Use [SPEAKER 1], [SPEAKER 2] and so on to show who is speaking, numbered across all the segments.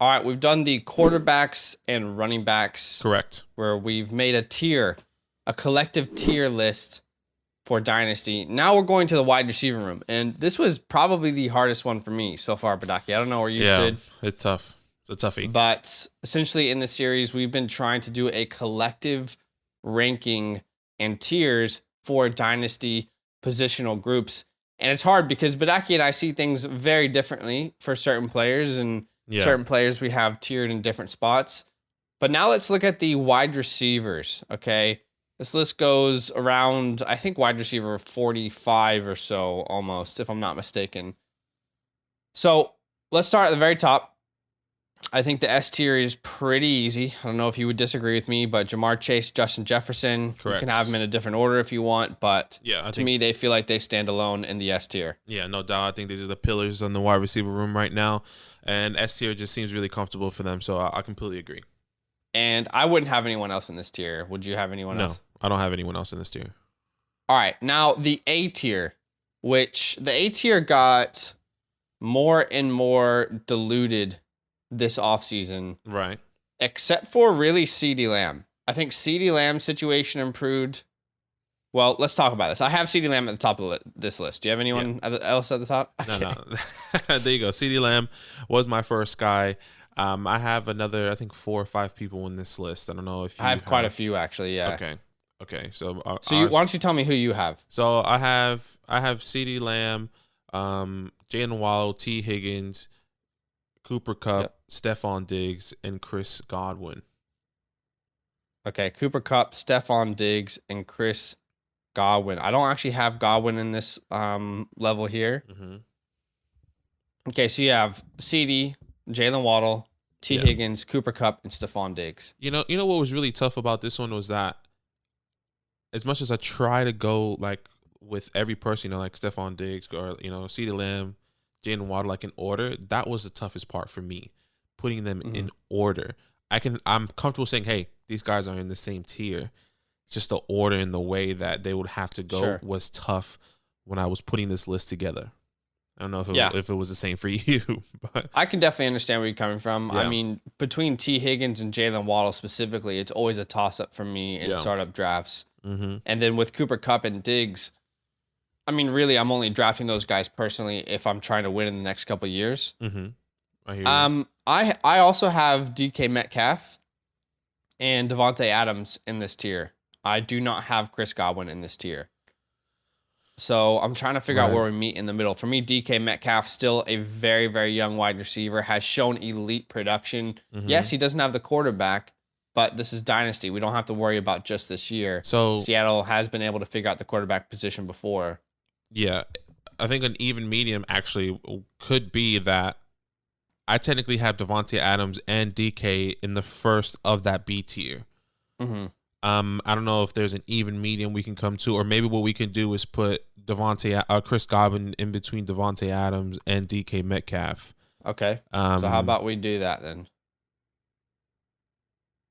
[SPEAKER 1] All right, we've done the quarterbacks and running backs
[SPEAKER 2] Correct.
[SPEAKER 1] where we've made a collective tier list for Dynasty. Now we're going to the wide receiver room, and this was probably the hardest one for me so far, Badaki. I don't know where you stood.
[SPEAKER 2] It's tough. It's a toughie.
[SPEAKER 1] But essentially in this series, we've been trying to do a collective ranking and tiers for Dynasty positional groups. And it's hard because Badaki and I see things very differently for certain players, and certain players we have tiered in different spots. But now let's look at the wide receivers, okay? This list goes around, I think, wide receiver 45 or so, almost, if I'm not mistaken. So let's start at the very top. I think the S tier is pretty easy. I don't know if you would disagree with me, but Jamar Chase, Justin Jefferson,
[SPEAKER 2] Correct.
[SPEAKER 1] You can have them in a different order if you want, but
[SPEAKER 2] to
[SPEAKER 1] me, they feel like they stand alone in the S tier.
[SPEAKER 2] Yeah, no doubt. I think these are the pillars on the wide receiver room right now, and S tier just seems really comfortable for them, so I completely agree.
[SPEAKER 1] And I wouldn't have anyone else in this tier. Would you have anyone else?
[SPEAKER 2] No, I don't have anyone else in this tier.
[SPEAKER 1] All right, now the A tier, which the A tier got more and more diluted this offseason.
[SPEAKER 2] Right.
[SPEAKER 1] Except for really CeeDee Lamb. I think CeeDee Lamb's situation improved. Well, let's talk about this. I have CeeDee Lamb at the top of this list. Do you have anyone else at the top?
[SPEAKER 2] Okay. No. There you go. CeeDee Lamb was my first guy. I have another, I think, 4 or 5 people in this list. I don't know if you
[SPEAKER 1] I have quite a few, actually, yeah.
[SPEAKER 2] Okay. So
[SPEAKER 1] why don't you tell me who you have?
[SPEAKER 2] So I have CeeDee Lamb, Jalen Waddle, T. Higgins, Cooper Kupp, Stephon Diggs, and Chris Godwin.
[SPEAKER 1] Okay, Cooper Kupp, Stephon Diggs, and Chris Godwin. I don't actually have Godwin in this level here.
[SPEAKER 2] Mm-hmm.
[SPEAKER 1] Okay, so you have CD, Jalen Waddle, T. Higgins, Cooper Kupp, and Stephon Diggs.
[SPEAKER 2] You know what was really tough about this one was that as much as I try to go like with every person, like Stephon Diggs or CeeDee Lamb, Jalen Waddle, like in order, that was the toughest part for me, putting them in order. I'm comfortable saying, hey, these guys are in the same tier. Just the order and the way that they would have to go was tough when I was putting this list together. I don't know if it was the same for you, but
[SPEAKER 1] I can definitely understand where you're coming from.
[SPEAKER 2] Yeah.
[SPEAKER 1] I mean, between T. Higgins and Jalen Waddle specifically, it's always a toss-up for me in startup drafts.
[SPEAKER 2] Mm-hmm.
[SPEAKER 1] And then with Cooper Kupp and Diggs, I mean, really, I'm only drafting those guys personally if I'm trying to win in the next couple of years.
[SPEAKER 2] Mm-hmm. I hear you.
[SPEAKER 1] I also have DK Metcalf and Devontae Adams in this tier. I do not have Chris Godwin in this tier. So I'm trying to figure out where we meet in the middle. For me, DK Metcalf, still a very, very young wide receiver, has shown elite production.
[SPEAKER 2] Mm-hmm.
[SPEAKER 1] Yes, he doesn't have the quarterback, but this is Dynasty. We don't have to worry about just this year.
[SPEAKER 2] So
[SPEAKER 1] Seattle has been able to figure out the quarterback position before.
[SPEAKER 2] Yeah, I think an even medium actually could be that I technically have Devontae Adams and DK in the first of that B tier.
[SPEAKER 1] Mm-hmm.
[SPEAKER 2] I don't know if there's an even medium we can come to, or maybe what we can do is put Chris Godwin in between Devontae Adams and DK Metcalf.
[SPEAKER 1] Okay. So how about we do that then?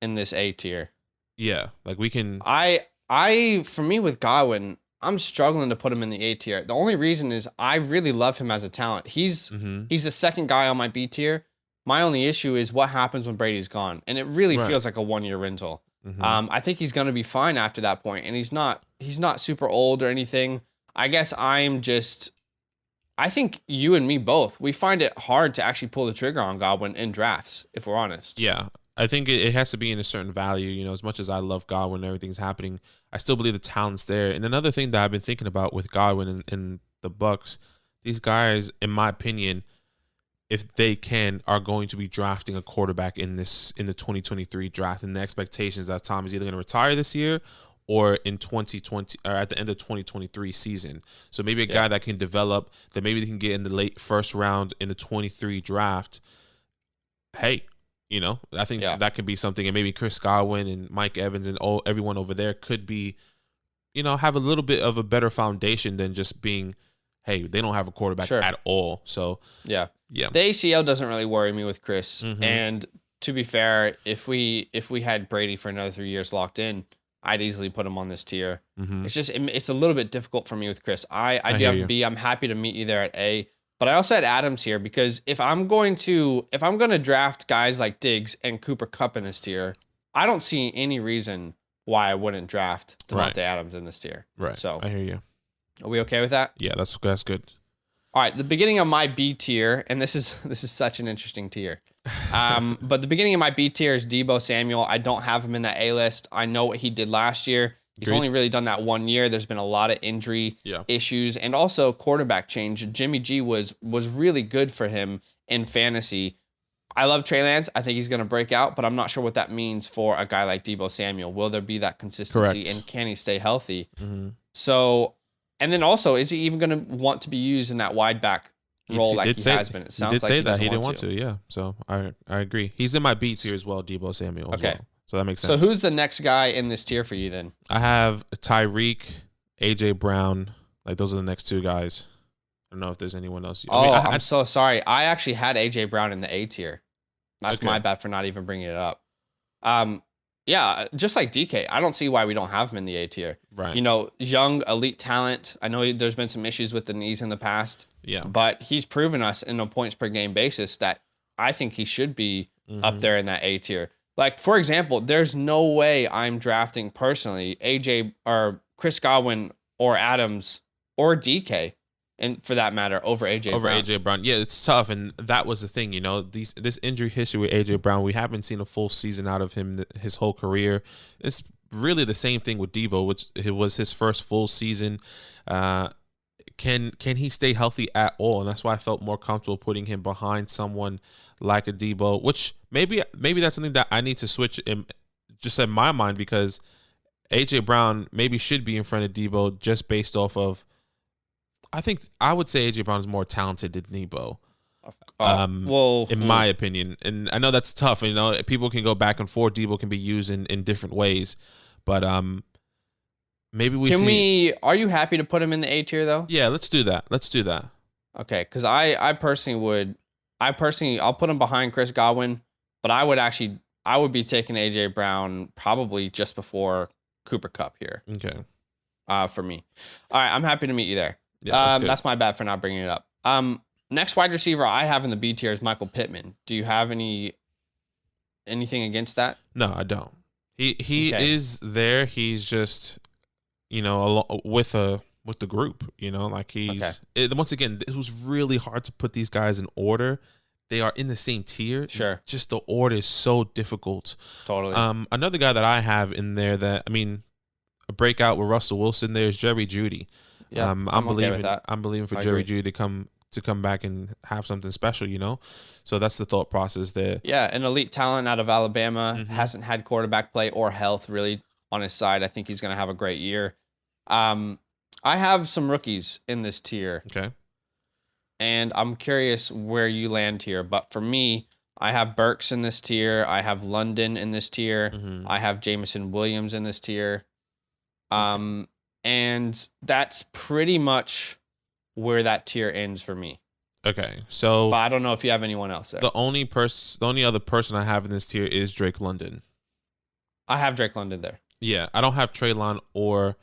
[SPEAKER 1] In this A tier.
[SPEAKER 2] Yeah, like we can.
[SPEAKER 1] For me with Godwin, I'm struggling to put him in the A tier. The only reason is I really love him as a talent. He's the second guy on my B tier. My only issue is what happens when Brady's gone, and it really feels like a 1-year rental.
[SPEAKER 2] Mm-hmm.
[SPEAKER 1] I think he's going to be fine after that point, and he's not super old or anything. I guess I think you and me both, we find it hard to actually pull the trigger on Godwin in drafts, if we're honest.
[SPEAKER 2] Yeah, I think it has to be in a certain value. As much as I love Godwin and everything's happening, I still believe the talent's there. And another thing that I've been thinking about with Godwin and the Bucks, these guys, in my opinion, if they are going to be drafting a quarterback in the 2023 draft, and the expectations that Tom is either going to retire this year or in 2020 or at the end of 2023 season. So maybe a guy that can develop, that maybe they can get in the late first round in the 23 draft. Hey, I think that could be something. And maybe Chris Godwin and Mike Evans and everyone over there could be, have a little bit of a better foundation than just being, hey, they don't have a quarterback at all. So
[SPEAKER 1] yeah. The ACL doesn't really worry me with Chris.
[SPEAKER 2] Mm-hmm.
[SPEAKER 1] And to be fair, if we had Brady for another 3 years locked in, I'd easily put him on this tier.
[SPEAKER 2] Mm-hmm.
[SPEAKER 1] It's just, it's a little bit difficult for me with Chris. I do have B. I'm happy to meet you there at A. But I also had Adams here because if I'm going to draft guys like Diggs and Cooper Kupp in this tier, I don't see any reason why I wouldn't draft Devontae Adams in this tier.
[SPEAKER 2] Right.
[SPEAKER 1] So
[SPEAKER 2] I hear you.
[SPEAKER 1] Are we okay with that?
[SPEAKER 2] Yeah, that's good.
[SPEAKER 1] All right, the beginning of my B tier, and this is such an interesting tier. But the beginning of my B tier is Deebo Samuel. I don't have him in that A list. I know what he did last year. He's only really done that 1 year. There's been a lot of injury issues and also quarterback change. Jimmy G was really good for him in fantasy. I love Trey Lance. I think he's going to break out, but I'm not sure what that means for a guy like Deebo Samuel. Will there be that consistency and can he stay healthy? Mm-hmm. So, and then also, is he even going to want to be used in that wide back role like he has been? It sounds like he doesn't
[SPEAKER 2] he didn't want to. Yeah, so I agree. He's in my B tier as well, Deebo Samuel. Okay. Well. So that makes sense.
[SPEAKER 1] So who's the next guy in this tier for you then?
[SPEAKER 2] I have Tyreek, AJ Brown. Like those are the next two guys. I don't know if there's anyone else.
[SPEAKER 1] I'm so sorry. I actually had AJ Brown in the A tier. That's my bad for not even bringing it up. Yeah, just like DK, I don't see why we don't have him in the A tier.
[SPEAKER 2] Right.
[SPEAKER 1] You know, young, elite talent. I know there's been some issues with the knees in the past.
[SPEAKER 2] Yeah.
[SPEAKER 1] But he's proven us in a points per game basis that I think he should be up there in that A tier. Like, for example, there's no way I'm drafting personally AJ or Chris Godwin or Adams or DK, and for that matter, over AJ Brown.
[SPEAKER 2] AJ Brown. Yeah, it's tough. And that was the thing, you know, this injury history with AJ Brown, we haven't seen a full season out of him his whole career. It's really the same thing with Deebo, which it was his first full season. Can he stay healthy at all? And that's why I felt more comfortable putting him behind someone like a Deebo, which maybe that's something that I need to switch in just in my mind, because AJ Brown maybe should be in front of Deebo just based off of, I think I would say AJ Brown is more talented than Deebo. In my opinion. And I know that's tough. You know, people can go back and forth. Deebo can be used in different ways, but maybe
[SPEAKER 1] are you happy to put him in the A tier though?
[SPEAKER 2] Yeah, let's do that.
[SPEAKER 1] Okay, because I personally would. I'll put him behind Chris Godwin, but I would be taking AJ Brown probably just before Cooper Kupp here.
[SPEAKER 2] Okay.
[SPEAKER 1] For me. All right, I'm happy to meet you there.
[SPEAKER 2] Yeah,
[SPEAKER 1] that's my bad for not bringing it up. Next wide receiver I have in the B tier is Michael Pittman. Do you have anything against that?
[SPEAKER 2] No, I don't. He is there. He's just, you know, with the group, you know, like once again, it was really hard to put these guys in order. They are in the same tier.
[SPEAKER 1] Sure.
[SPEAKER 2] Just the order is so difficult.
[SPEAKER 1] Totally.
[SPEAKER 2] Another guy that I have in there that, I mean, a breakout with Russell Wilson there is Jerry Jeudy.
[SPEAKER 1] Yeah,
[SPEAKER 2] I'm believing with that. I'm believing for Jerry Jeudy to come back and have something special, you know? So that's the thought process there.
[SPEAKER 1] Yeah, an elite talent out of Alabama, hasn't had quarterback play or health really on his side. I think he's going to have a great year. I have some rookies in this tier.
[SPEAKER 2] Okay.
[SPEAKER 1] And I'm curious where you land here. But for me, I have Burks in this tier. I have London in this tier. I have Jameson Williams in this tier. And that's pretty much where that tier ends for me.
[SPEAKER 2] Okay. So,
[SPEAKER 1] but I don't know if you have anyone else there.
[SPEAKER 2] The only other person I have in this tier is Drake London.
[SPEAKER 1] I have Drake London there.
[SPEAKER 2] Yeah. I don't have Treylon or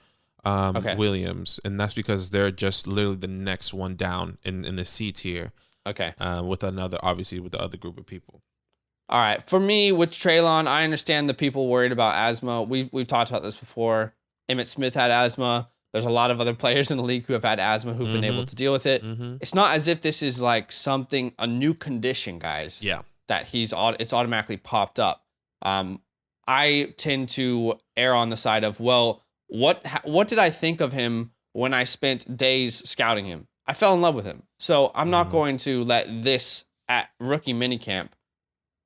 [SPEAKER 2] Williams, and that's because they're just literally the next one down in the C tier.
[SPEAKER 1] Okay.
[SPEAKER 2] With the other group of people.
[SPEAKER 1] All right. For me, with Treylon, I understand the people worried about asthma. We've talked about this before. Emmitt Smith had asthma. There's a lot of other players in the league who have had asthma who've been able to deal with it. It's not as if this is like a new condition, guys.
[SPEAKER 2] Yeah.
[SPEAKER 1] That it's automatically popped up. I tend to err on the side of, well, what did I think of him when I spent days scouting him? I fell in love with him. So I'm not going to let this at rookie minicamp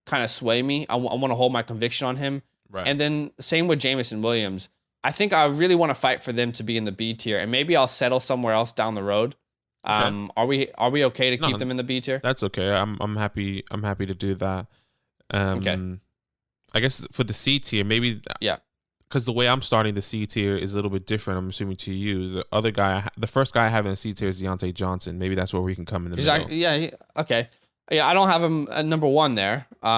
[SPEAKER 1] kind of sway me. I want to hold my conviction on him.
[SPEAKER 2] Right.
[SPEAKER 1] And then same with Jameson Williams. I think I really want to fight for them to be in the B tier, and maybe I'll settle somewhere else down the road. Okay. Are we okay to keep them in the B tier?
[SPEAKER 2] That's okay. I'm happy to do that. Okay. I guess for the C tier, maybe because the way I'm starting the C tier is a little bit different. I'm assuming to you, the first guy I have in the C tier is Deontay Johnson. Maybe that's where we can come in the middle.
[SPEAKER 1] Okay. Yeah, I don't have him at number 1 there, but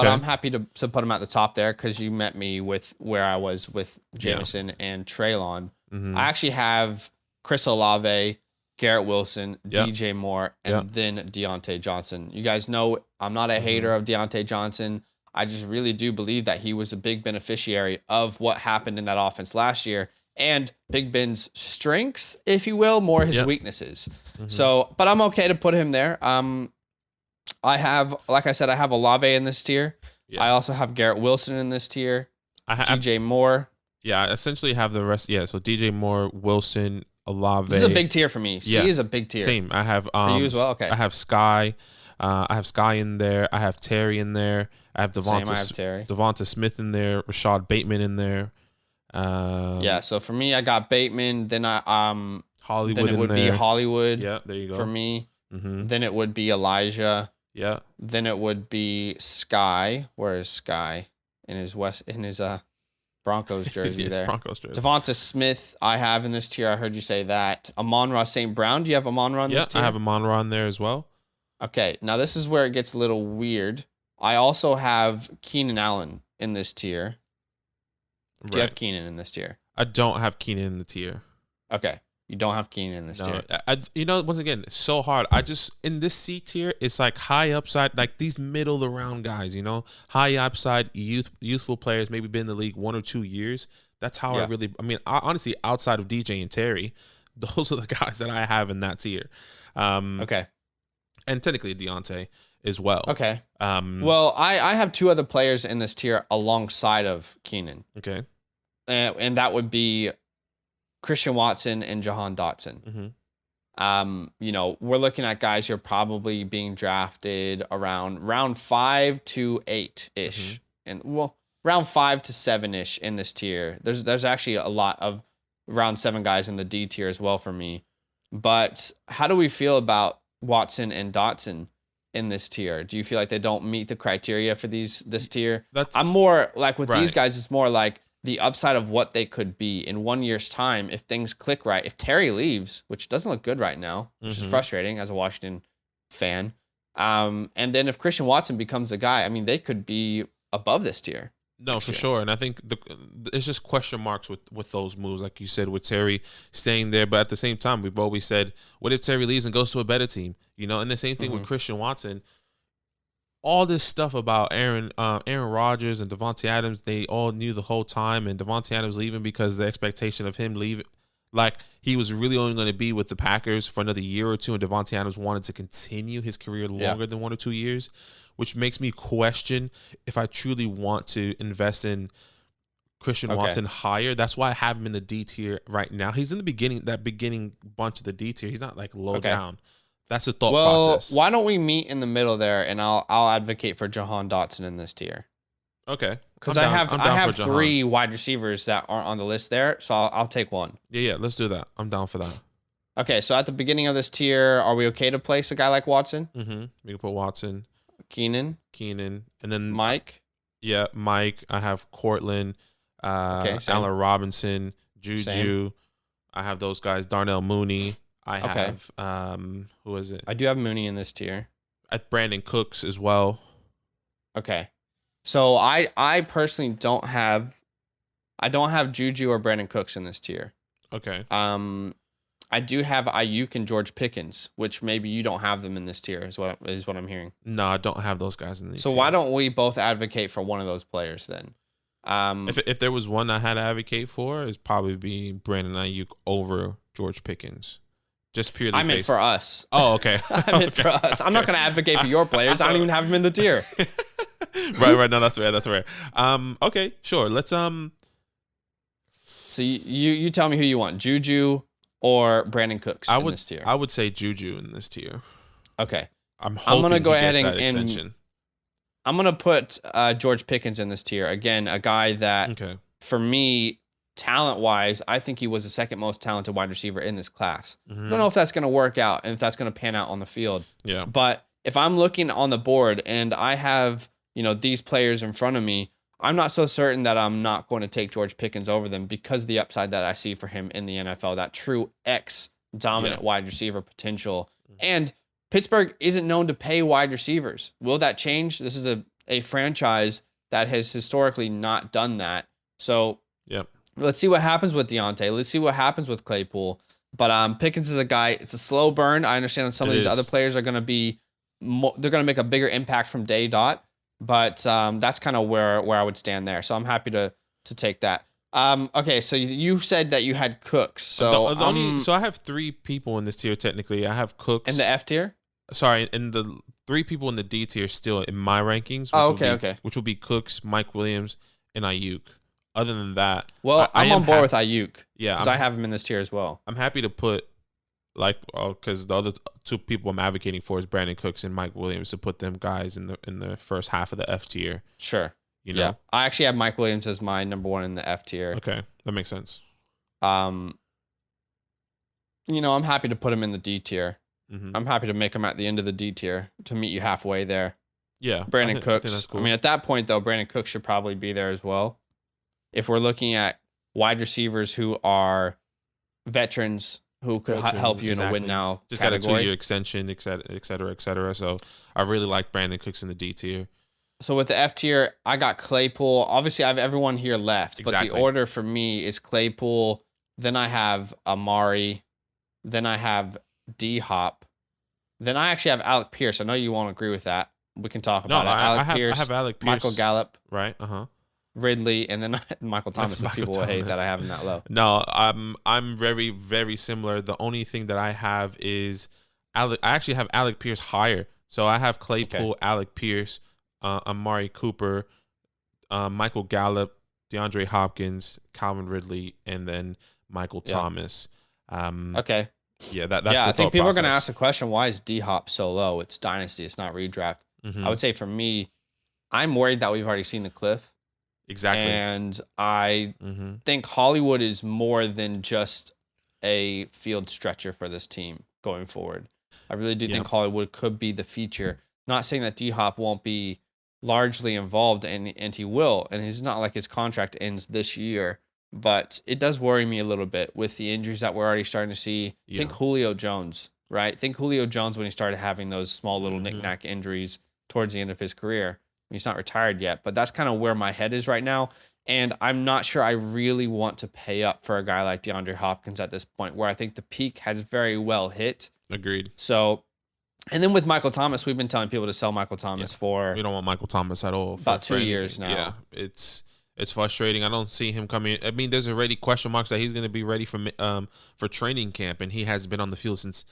[SPEAKER 1] I'm happy to put him at the top there because you met me with where I was with Jameson and Treylon. I actually have Chris Olave Garrett Wilson,
[SPEAKER 2] Yep.
[SPEAKER 1] DJ Moore, and
[SPEAKER 2] Yep.
[SPEAKER 1] then Deontay Johnson. You guys know I'm not a hater of Deontay Johnson. I just really do believe that he was a big beneficiary of what happened in that offense last year, and Big Ben's strengths, if you will, more his
[SPEAKER 2] Yep.
[SPEAKER 1] weaknesses.
[SPEAKER 2] Mhm.
[SPEAKER 1] So, but I'm okay to put him there. I have, like I said, I have Olave in this tier.
[SPEAKER 2] Yeah.
[SPEAKER 1] I also have Garrett Wilson in this tier.
[SPEAKER 2] I have,
[SPEAKER 1] DJ Moore.
[SPEAKER 2] yeah, I essentially have the rest. Yeah, so DJ Moore, Wilson, Olave.
[SPEAKER 1] This is a big tier for me. C
[SPEAKER 2] Yeah.
[SPEAKER 1] is a big tier.
[SPEAKER 2] Same. I have
[SPEAKER 1] For you as well? Okay.
[SPEAKER 2] I have Sky. I have Sky in there. I have Terry in there. I have
[SPEAKER 1] Same, I have Terry.
[SPEAKER 2] Devonta Smith in there. Rashad Bateman in there.
[SPEAKER 1] Yeah, so for me, I got Bateman. Then
[SPEAKER 2] Hollywood
[SPEAKER 1] then it
[SPEAKER 2] in
[SPEAKER 1] would
[SPEAKER 2] there.
[SPEAKER 1] be Hollywood.
[SPEAKER 2] Yeah, there you go.
[SPEAKER 1] For me.
[SPEAKER 2] Mm-hmm.
[SPEAKER 1] Then it would be Elijah.
[SPEAKER 2] Yeah.
[SPEAKER 1] Then it would be Sky. Where is Sky? In his Broncos jersey
[SPEAKER 2] Yes,
[SPEAKER 1] there.
[SPEAKER 2] Broncos jersey.
[SPEAKER 1] Devonta Smith, I have in this tier. I heard you say that. Amon-Ra St. Brown. Do you have Amon-Ra in
[SPEAKER 2] Yeah,
[SPEAKER 1] this tier?
[SPEAKER 2] I have Amon-Ra in there as well.
[SPEAKER 1] Okay, now this is where it gets a little weird. I also have Keenan Allen in this tier. Do you have Keenan in this tier?
[SPEAKER 2] I don't have Keenan in the tier.
[SPEAKER 1] Okay, you don't have Keenan in this tier.
[SPEAKER 2] Once again, it's so hard. I just, in this C tier, it's like high upside, like these middle of the round guys, high upside, youthful players, maybe been in the league 1 or 2 years. That's how I honestly, outside of DJ and Terry, those are the guys that I have in that tier.
[SPEAKER 1] Okay.
[SPEAKER 2] And technically Deontay as well.
[SPEAKER 1] Okay. Well, I have 2 other players in this tier alongside of Keenan.
[SPEAKER 2] Okay.
[SPEAKER 1] And that would be Christian Watson and Jahan Dotson.
[SPEAKER 2] Mm-hmm.
[SPEAKER 1] We're looking at guys who are probably being drafted around round 5 to 8-ish. And round 5 to 7-ish in this tier. There's actually a lot of round 7 guys in the D tier as well for me. But how do we feel about Watson and Dotson in this tier? Do you feel like they don't meet the criteria for this tier? I'm more like with these guys, it's more like the upside of what they could be in 1 year's time if things click right. If Terry leaves, which doesn't look good right now, which is frustrating as a Washington fan. And then if Christian Watson becomes the guy, I mean, they could be above this tier.
[SPEAKER 2] No, for sure. And I think it's just question marks with those moves, like you said, with Terry staying there. But at the same time, we've always said, what if Terry leaves and goes to a better team? And the same thing with Christian Watson. All this stuff about Aaron Rodgers and Devontae Adams, they all knew the whole time. And Devontae Adams leaving because the expectation of him leaving, like he was really only going to be with the Packers for another year or two. And Devontae Adams wanted to continue his career longer than 1 or 2 years, which makes me question if I truly want to invest in Christian Watson higher. That's why I have him in the D tier right now. He's in that beginning bunch of the D tier. He's not like low down. That's the thought process.
[SPEAKER 1] Why don't we meet in the middle there, and I'll advocate for Jahan Dotson in this tier.
[SPEAKER 2] Okay.
[SPEAKER 1] Because I have 3 wide receivers that aren't on the list there, so I'll take one.
[SPEAKER 2] Yeah, let's do that. I'm down for that.
[SPEAKER 1] Okay, so at the beginning of this tier, are we okay to place a guy like Watson?
[SPEAKER 2] Mm-hmm. We can put Watson.
[SPEAKER 1] Keenan,
[SPEAKER 2] and then
[SPEAKER 1] Mike.
[SPEAKER 2] Yeah, Mike. I have Cortland, Allen Robinson, Juju.
[SPEAKER 1] Same.
[SPEAKER 2] I have those guys. Darnell Mooney. I have who is it?
[SPEAKER 1] I do have Mooney in this tier.
[SPEAKER 2] At Brandon Cooks as well.
[SPEAKER 1] Okay, so I personally don't have Juju or Brandon Cooks in this tier.
[SPEAKER 2] Okay.
[SPEAKER 1] I do have Ayuk and George Pickens, which maybe you don't have them in this tier, is what I'm hearing.
[SPEAKER 2] No, I don't have those guys in this
[SPEAKER 1] tier. So why don't we both advocate for one of those players then?
[SPEAKER 2] If there was one I had to advocate for, it'd probably be Brandon Ayuk over George Pickens. Just purely
[SPEAKER 1] I meant for us.
[SPEAKER 2] Oh, okay.
[SPEAKER 1] I meant for us. I'm not going to advocate for your players. I don't even have them in the tier.
[SPEAKER 2] Right. No, that's fair. Okay, sure. Let's
[SPEAKER 1] So you tell me who you want, Juju or Brandon Cooks in this tier.
[SPEAKER 2] I would say Juju in this tier.
[SPEAKER 1] Okay.
[SPEAKER 2] I'm going to
[SPEAKER 1] go ahead and I'm going to put George Pickens in this tier. Again, a guy that for me, talent-wise, I think he was the second most talented wide receiver in this class. I don't know if that's going to work out and if that's going to pan out on the field.
[SPEAKER 2] Yeah.
[SPEAKER 1] But if I'm looking on the board and I have, these players in front of me, I'm not so certain that I'm not going to take George Pickens over them because of the upside that I see for him in the NFL, that true X-dominant wide receiver potential. And Pittsburgh isn't known to pay wide receivers. Will that change? This is a franchise that has historically not done that. So let's see what happens with Deontay. Let's see what happens with Claypool. But Pickens is a guy. It's a slow burn. I understand some of these other players are going to be. They're going to make a bigger impact from day dot. But that's kind of where I would stand there. So I'm happy to take that. Okay, so you said that you had Cooks. So
[SPEAKER 2] so I have 3 people in this tier technically. I have Cooks
[SPEAKER 1] in the F tier.
[SPEAKER 2] Sorry, and the 3 people in the D tier still in my rankings. Which will be Cooks, Mike Williams, and Ayuk. Other than that,
[SPEAKER 1] well, I'm on board with Ayuk.
[SPEAKER 2] Yeah,
[SPEAKER 1] because I have him in this tier as well.
[SPEAKER 2] I'm happy to put because the other 2 people I'm advocating for is Brandon Cooks and Mike Williams, to put them guys in the first half of the F tier.
[SPEAKER 1] Sure.
[SPEAKER 2] You know?
[SPEAKER 1] Yeah, I actually have Mike Williams as my number 1 in the F tier.
[SPEAKER 2] Okay, that makes sense.
[SPEAKER 1] I'm happy to put him in the D tier.
[SPEAKER 2] Mm-hmm.
[SPEAKER 1] I'm happy to make him at the end of the D tier to meet you halfway there.
[SPEAKER 2] Yeah,
[SPEAKER 1] Brandon Cooks.
[SPEAKER 2] I think that's cool.
[SPEAKER 1] I mean, at that point though, Brandon Cooks should probably be there as well. If we're looking at wide receivers who are veterans who could help you in a win now
[SPEAKER 2] just
[SPEAKER 1] category.
[SPEAKER 2] got a 2-year extension, et cetera, et cetera. So I really like Brandon Cooks in the D tier.
[SPEAKER 1] So with the F tier, I got Claypool. Obviously, I have everyone here left,
[SPEAKER 2] Exactly.
[SPEAKER 1] but the order for me is Claypool. Then I have Amari. Then I have D-Hop. Then I actually have Alec Pierce. I know you won't agree with that. We can talk about it.
[SPEAKER 2] I have Alec Pierce.
[SPEAKER 1] Michael Gallup.
[SPEAKER 2] Right.
[SPEAKER 1] Ridley, and then Michael Thomas. People will hate that I have him that low.
[SPEAKER 2] No, I'm very, very similar. The only thing that I have is I actually have Alec Pierce higher. So I have Claypool, Alec Pierce, Amari Cooper, Michael Gallup, DeAndre Hopkins, Calvin Ridley, and then Michael Thomas.
[SPEAKER 1] Okay.
[SPEAKER 2] Yeah, that's
[SPEAKER 1] I think people
[SPEAKER 2] process.
[SPEAKER 1] are going to ask the question, why is D-Hop so low? It's Dynasty. It's not redraft.
[SPEAKER 2] Mm-hmm.
[SPEAKER 1] I would say for me, I'm worried that we've already seen the cliff.
[SPEAKER 2] Exactly.
[SPEAKER 1] And I think Hollywood is more than just a field stretcher for this team going forward. I really do think Hollywood could be the feature. Not saying that D-Hop won't be largely involved, and he will. And it's not like his contract ends this year. But it does worry me a little bit with the injuries that we're already starting to see. Think Julio Jones, right? Think Julio Jones when he started having those small little knick-knack injuries towards the end of his career. He's not retired yet, but that's kind of where my head is right now. And I'm not sure I really want to pay up for a guy like DeAndre Hopkins at this point, where I think the peak has very well hit.
[SPEAKER 2] Agreed.
[SPEAKER 1] So, and then with Michael Thomas, we've been telling people to sell Michael Thomas for...
[SPEAKER 2] We don't want Michael Thomas at all.
[SPEAKER 1] About 2 years now.
[SPEAKER 2] Yeah, it's frustrating. I don't see him coming. I mean, there's already question marks that he's going to be ready for training camp, and he has been on the field since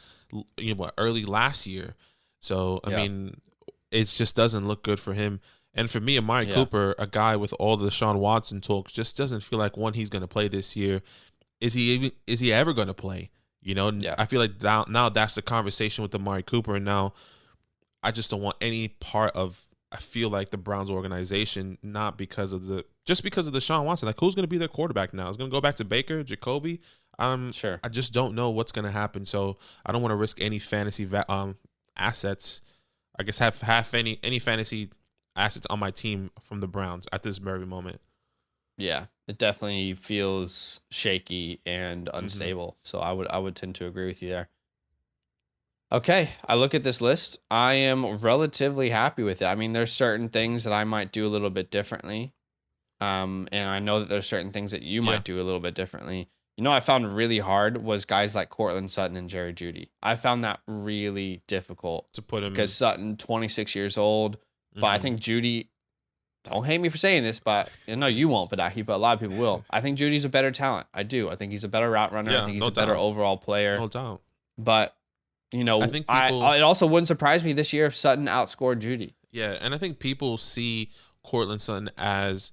[SPEAKER 2] early last year. So, I mean... It just doesn't look good for him. And for me, Amari Cooper, a guy with all the Deshaun Watson talks, just doesn't feel like, one, he's going to play this year. Is he ever going to play? I feel like now that's the conversation with Amari Cooper. And now I just don't want any part of, I feel like, the Browns organization, because of Deshaun Watson. Like, who's going to be their quarterback now? Is it going to go back to Baker, Jacoby?
[SPEAKER 1] Sure.
[SPEAKER 2] I just don't know what's going to happen. So I don't want to risk any fantasy assets. I guess have any fantasy assets on my team from the Browns at this very moment.
[SPEAKER 1] Yeah, it definitely feels shaky and unstable. So I would tend to agree with you there. Okay, I look at this list. I am relatively happy with it. I mean, there's certain things that I might do a little bit differently. And I know that there's certain things that you might do a little bit differently. I found really hard was guys like Cortland Sutton and Jerry Jeudy. I found that really difficult
[SPEAKER 2] to put him,
[SPEAKER 1] because Sutton, 26 years old, but I think Jeudy, don't hate me for saying this, but no, you won't, but a lot of people will. I think Judy's a better talent. I do. I think he's a better route runner. I think he's a better overall player.
[SPEAKER 2] No doubt.
[SPEAKER 1] But I think it also wouldn't surprise me this year if Sutton outscored Jeudy.
[SPEAKER 2] Yeah, and I think people see Cortland Sutton as,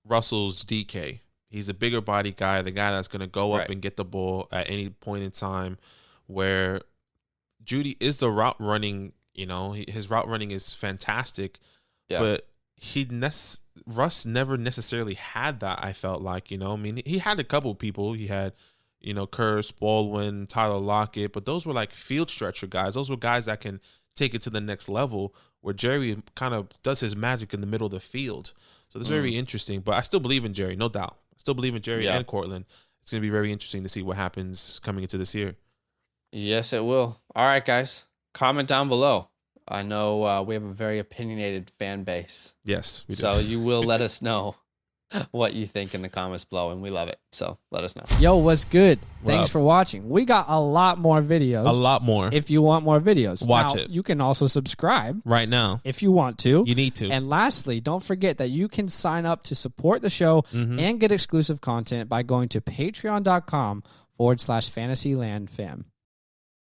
[SPEAKER 2] Russell's DK. He's a bigger body guy, the guy that's going to go up and get the ball at any point in time, where Jeudy is the route running, his route running is fantastic, but Russ never necessarily had that, I felt like, I mean, he had a couple people. He had, Curse, Baldwin, Tyler Lockett, but those were like field stretcher guys. Those were guys that can take it to the next level, where Jerry kind of does his magic in the middle of the field. So that's very interesting, but I still believe in Jerry, no doubt. Still believe in Jerry and Cortland. It's going to be very interesting to see what happens coming into this year.
[SPEAKER 1] Yes, it will. All right, guys. Comment down below. I know we have a very opinionated fan base.
[SPEAKER 2] Yes, we do.
[SPEAKER 1] So you will let us know what you think in the comments below, and we love it. So let us know.
[SPEAKER 3] Yo, what's good?
[SPEAKER 2] What
[SPEAKER 3] Thanks
[SPEAKER 2] up?
[SPEAKER 3] for watching. We got a lot more videos.
[SPEAKER 2] A lot more.
[SPEAKER 3] If you want more videos,
[SPEAKER 2] Watch
[SPEAKER 3] now,
[SPEAKER 2] it.
[SPEAKER 3] You can also subscribe
[SPEAKER 2] Right now.
[SPEAKER 3] if you want to.
[SPEAKER 2] You need to.
[SPEAKER 3] And lastly, don't forget that you can sign up to support the show and get exclusive content by going to patreon.com/FantasyLandFam.